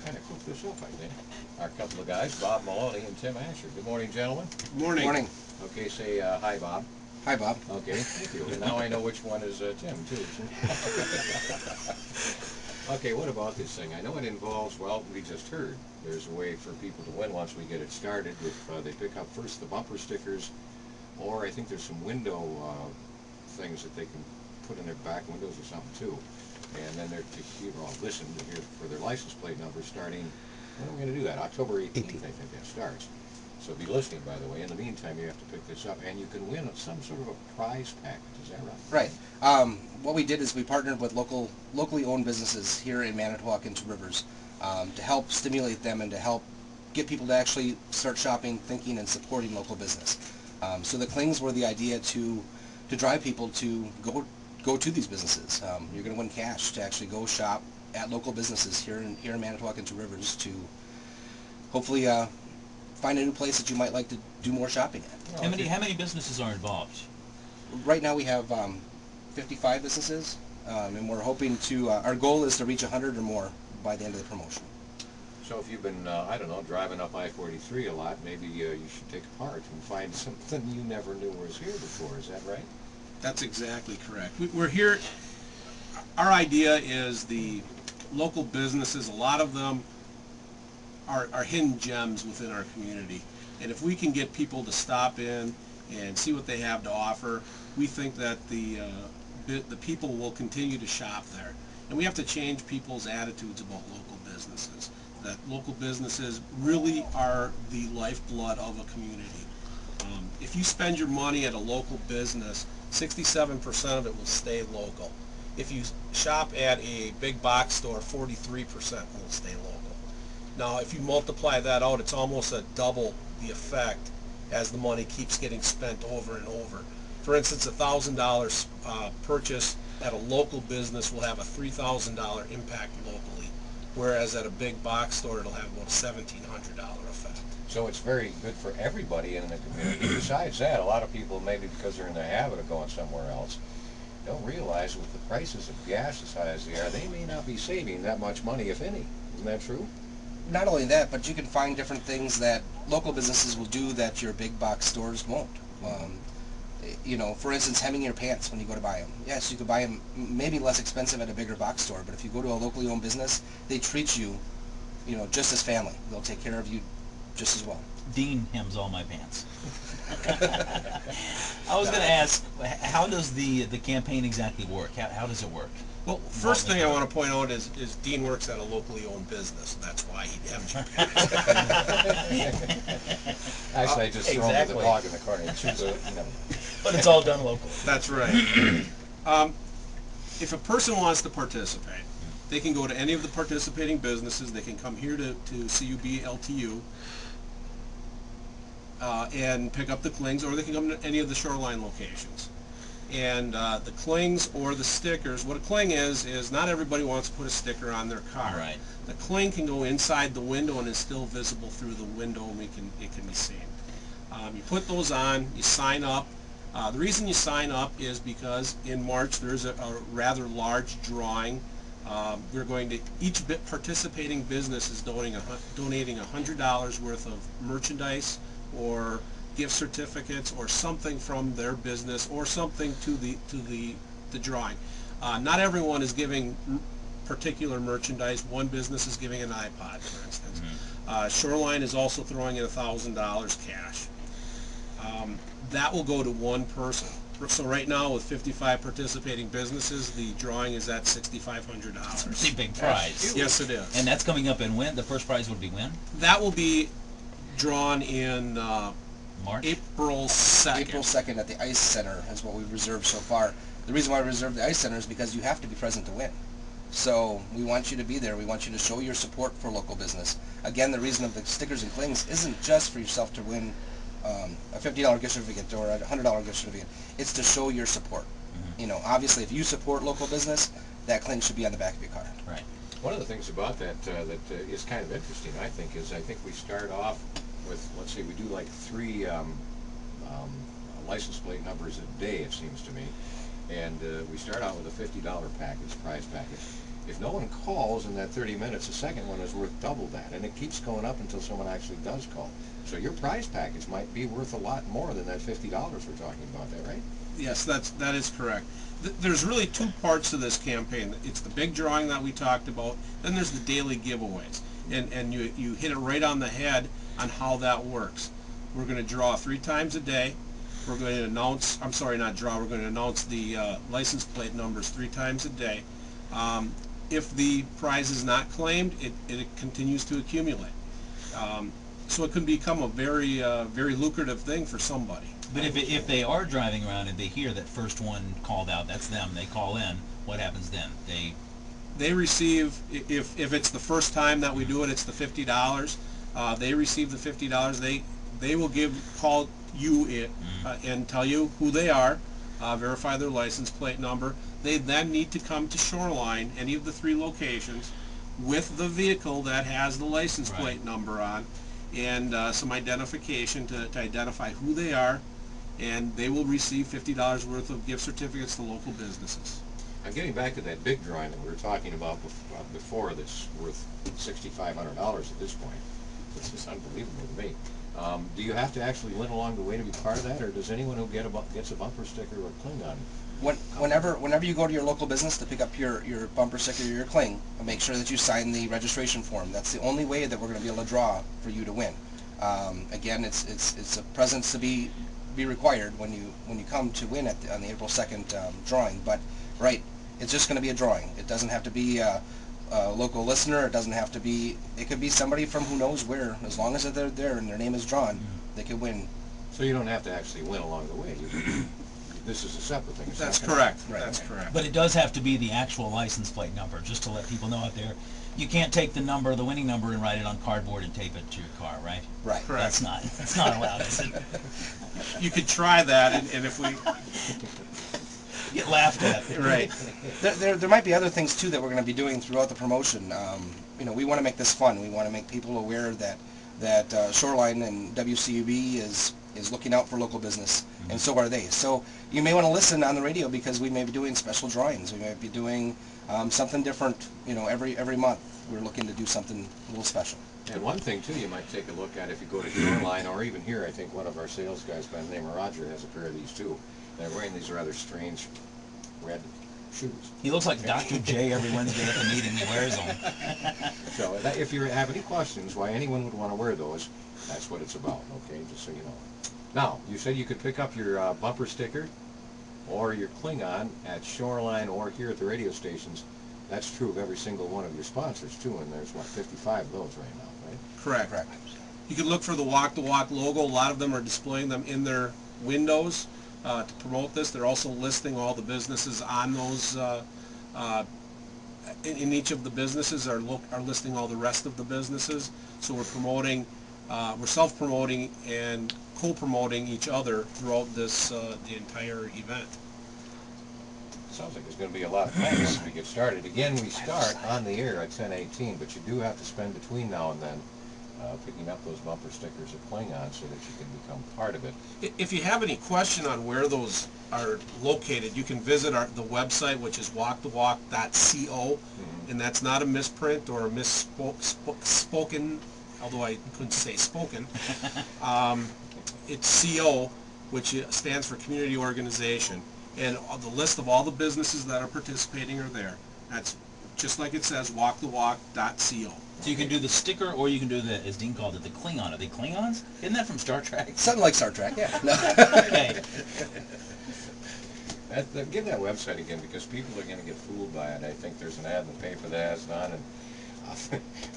kind of cook this up, I think. Our couple of guys, Bob Maloney and Tim Asher. Good morning, gentlemen. Morning. Morning. Okay, say hi, Bob. Hi, Bob. Okay, thank you. And now I know which one is Tim, too. Okay, what about this thing? I know it involves, well, we just heard, there's a way for people to win once we get it started. If they pick up first the bumper stickers, or I think there's some window things that they can put in their back windows or something, too. And then they're to hear, listen to hear for their license plate number starting, when are we going to do that? October 18th, I think that starts. So be listening, by the way. In the meantime, you have to pick this up, and you can win some sort of a prize package. Is that right? Right. What we did is we partnered with locally owned businesses here in Manitowoc and Two Rivers to help stimulate them and to help get people to actually start shopping, thinking, and supporting local business. So the clings were the idea to drive people to go to these businesses. You're going to win cash to actually go shop at local businesses here in Manitowoc and Two Rivers to hopefully find a new place that you might like to do more shopping at. How many businesses are involved? Right now we have 55 businesses, and we're hoping to, our goal is to reach 100 or more by the end of the promotion. So if you've been, I don't know, driving up I-43 a lot, maybe you should take a part and find something you never knew was here before. Is that right? That's exactly correct. We're here, our idea is the local businesses, a lot of them are hidden gems within our community. And if we can get people to stop in and see what they have to offer, we think that the people will continue to shop there. And we have to change people's attitudes about local businesses. That local businesses really are the lifeblood of a community. If you spend your money at a local business, 67% of it will stay local. If you shop at a big box store, 43% will stay local. Now, if you multiply that out, it's almost a double the effect as the money keeps getting spent over and over. For instance, a $1,000 purchase at a local business will have a $3,000 impact locally, whereas at a big box store it'll have about a $1,700 effect. So it's very good for everybody in the community. Besides that, a lot of people, maybe because they're in the habit of going somewhere else, don't realize with the prices of gas as high as they are, they may not be saving that much money, if any. Isn't that true? Not only that, but you can find different things that local businesses will do that your big box stores won't. You know, for instance, hemming your pants when you go to buy them. Yes, you could buy them maybe less expensive at a bigger box store, but if you go to a locally owned business, they treat you, you know, just as family. They'll take care of you just as well. Dean hems all my pants. I was going to ask, how does the campaign exactly work? How does it work? Well, first thing I want to point out is Dean works at a locally owned business. That's why he hems your pants. Actually, I just throw the dog in the corner and choose it. But it's all done locally. That's right. If a person wants to participate, they can go to any of the participating businesses. They can come here to CUB LTU and pick up the clings, or they can come to any of the Shoreline locations. And the clings or the stickers, what a cling is not everybody wants to put a sticker on their car. Right. The cling can go inside the window and is still visible through the window, and it can be seen. You put those on, you sign up. The reason you sign up is because in March there's a rather large drawing. We're going to, each participating business is donating $100 worth of merchandise or gift certificates or something from their business or something to the drawing. Not everyone is giving particular merchandise. One business is giving an iPod, for instance. Shoreline is also throwing in $1,000 cash. That will go to one person. So right now, with 55 participating businesses, the drawing is at $6,500. It's a pretty big prize. Yes, it is. And that's coming up in when? The first prize would be when? That will be drawn in March? April 2nd. April 2nd at the Ice Center is what we've reserved so far. The reason why we reserved the Ice Center is because you have to be present to win. So we want you to be there. We want you to show your support for local business. Again, the reason of the stickers and clings isn't just for yourself to win a $50 gift certificate or a $100 gift certificate. It's to show your support. You know, obviously, if you support local business, that cling should be on the back of your card. Right. One of the things about that is kind of interesting, I think we start off with, let's say we do like 3 license plate numbers a day, it seems to me, and we start out with a $50 package, prize package, If no one calls in that 30 minutes, the second one is worth double that, and it keeps going up until someone actually does call. So your prize package might be worth a lot more than that $50 we're talking about there, right? Yes, that is correct. There's really two parts to this campaign. It's the big drawing that we talked about, then there's the daily giveaways. And you hit it right on the head on how that works. We're going to draw 3 times a day. We're going to announce, I'm sorry, not draw, we're going to announce the license plate numbers 3 times a day. If the prize is not claimed, it continues to accumulate. So it can become a very lucrative thing for somebody. But if they are driving around and they hear that first one called out, that's them, they call in, what happens then? They receive, if it's the first time that we do it, it's the $50. They receive the $50. They will call you and tell you who they are, verify their license plate number. They then need to come to Shoreline, any of the 3 locations, with the vehicle that has the license plate number on, and some identification to identify who they are, and they will receive $50 worth of gift certificates to local businesses. I'm getting back to that big drawing that we were talking about before that's worth $6,500 at this point. This is unbelievable to me. Do you have to actually win along the way to be part of that, or does anyone who gets a bumper sticker or cling on? Whenever you go to your local business to pick up your bumper sticker or your cling, make sure that you sign the registration form. That's the only way that we're going to be able to draw for you to win. Again, it's a presence to be required when you come to win on the April 2nd drawing. But it's just going to be a drawing. It doesn't have to be a local listener. It doesn't have to be. It could be somebody from who knows where. As long as they're there and their name is drawn, they could win. So you don't have to actually win along the way. This is a separate thing. That's correct. That's correct. But it does have to be the actual license plate number, just to let people know out there. You can't take the winning number, and write it on cardboard and tape it to your car, right? Right. Correct. That's not allowed, is it? You could try that, and if we Get laughed at. Right. There might be other things too that we're going to be doing throughout the promotion. We want to make this fun. We want to make people aware that Shoreline and WCUB is looking out for local business, and so are they. So you may want to listen on the radio, because we may be doing special drawings. We may be doing something different. Every month we're looking to do something a little special. And one thing too, you might take a look at if you go to Shoreline, or even here. I think one of our sales guys by the name of Roger has a pair of these too. They're wearing these rather strange red shoes. He looks like Dr. J every Wednesday at the meeting. He wears them. So if you have any questions why anyone would want to wear those, that's what it's about, okay, just so you know. Now, you said you could pick up your bumper sticker or your Klingon at Shoreline or here at the radio stations. That's true of every single one of your sponsors, too, and there's, 55 of those right now, right? Correct. You can look for the Walk the Walk logo. A lot of them are displaying them in their windows to promote this. They're also listing all the businesses on those, in each of the businesses are listing all the rest of the businesses. So we're promoting, we're self-promoting and co-promoting each other throughout this, the entire event. Sounds like there's going to be a lot of fun once we get started. Again, we start on the air at 10:18, but you do have to spend between now and then picking up those bumper stickers at Klingon so that you can become part of it. If you have any question on where those are located, you can visit the website, which is walkthewalk.co, and that's not a misprint or a misspoken, although I couldn't say spoken. It's CO, which stands for Community Organization. And the list of all the businesses that are participating are there. That's just like it says, walkthewalk.co. So you can do the sticker, or you can do the, as Dean called it, the Klingon. Are they Klingons? Isn't that from Star Trek? Something like Star Trek, yeah. No. Okay. Give that website again, because people are going to get fooled by it. I think there's an ad in the paper that has it on, and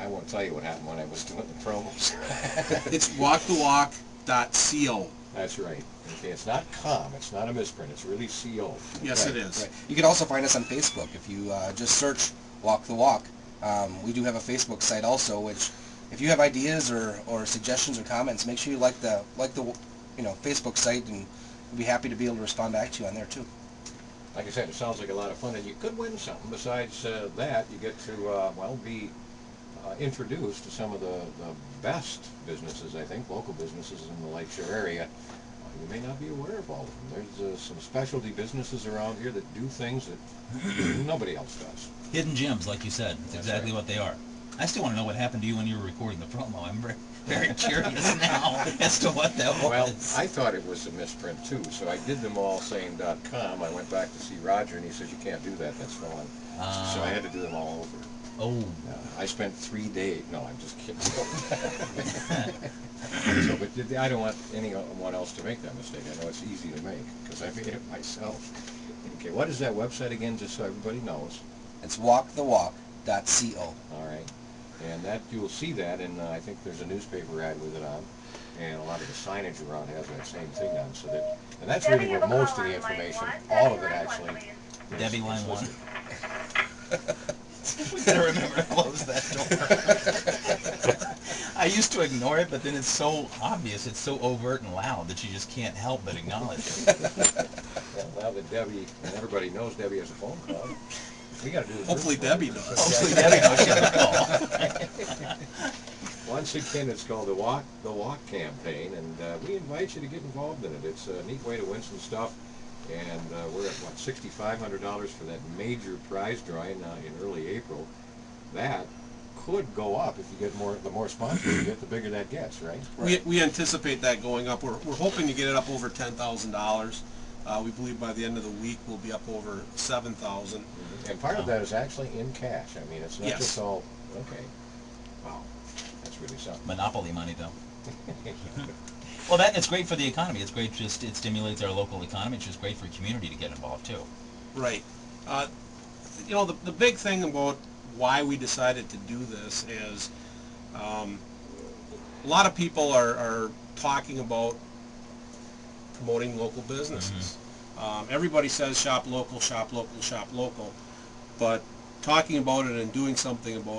I won't tell you what happened when I was doing the promos. It's walkthewalk.co. That's right. Okay, it's not com, it's not a misprint, it's really CO. Yes, it is. Right. You can also find us on Facebook if you just search Walk the Walk. We do have a Facebook site also, which if you have ideas or suggestions or comments, make sure you like the Facebook site, and we'll be happy to be able to respond back to you on there too. Like I said, it sounds like a lot of fun, and you could win something. Besides that, you get to be introduced to some of the best businesses, I think, local businesses in the Lakeshore area. you may not be aware of all of them. There's some specialty businesses around here that do things that nobody else does. Hidden gems, like you said. That's exactly what they are. I still want to know what happened to you when you were recording the promo. I'm very, very curious now as to what that was. Well, I thought it was a misprint too, so I did them all saying .com. I went back to see Roger, and he says, you can't do that, that's wrong. So I had to do them all over. Oh. I spent 3 days. No, I'm just kidding. So, but I don't want anyone else to make that mistake. I know it's easy to make because I made it myself. Okay, what is that website again, just so everybody knows? It's walkthewalk.co. All right, and that you will see that, and I think there's a newspaper ad with it on, and a lot of the signage around has that same thing on. So that, and that's really where most of the information, all of it actually. Debbie, line one. listed. We better remember to close that door. I used to ignore it, but then it's so obvious, it's so overt and loud that you just can't help but acknowledge it. Well, now that Debbie, and everybody knows Debbie has a phone call, we got to do it. Hopefully Debbie does. Hopefully Debbie knows she has a call. Once again, it's called the Walk campaign, and we invite you to get involved in it. It's a neat way to win some stuff, and we're at what, $6,500 for that major prize drawing in early April. That could go up if you get more. The more sponsors you get, the bigger that gets, right? We anticipate that going up. We're hoping to get it up over $10,000. We believe by the end of the week we'll be up over $7,000. Mm-hmm. And part of that is actually in cash. I mean, it's not Yes. just all, okay, wow, that's really something. Monopoly money, though. Well, it's great for the economy. It's great, it stimulates our local economy. It's just great for community to get involved, too. Right. You know, the big thing about why we decided to do this is a lot of people are talking about promoting local businesses. Everybody says shop local, shop local, shop local, but talking about it and doing something about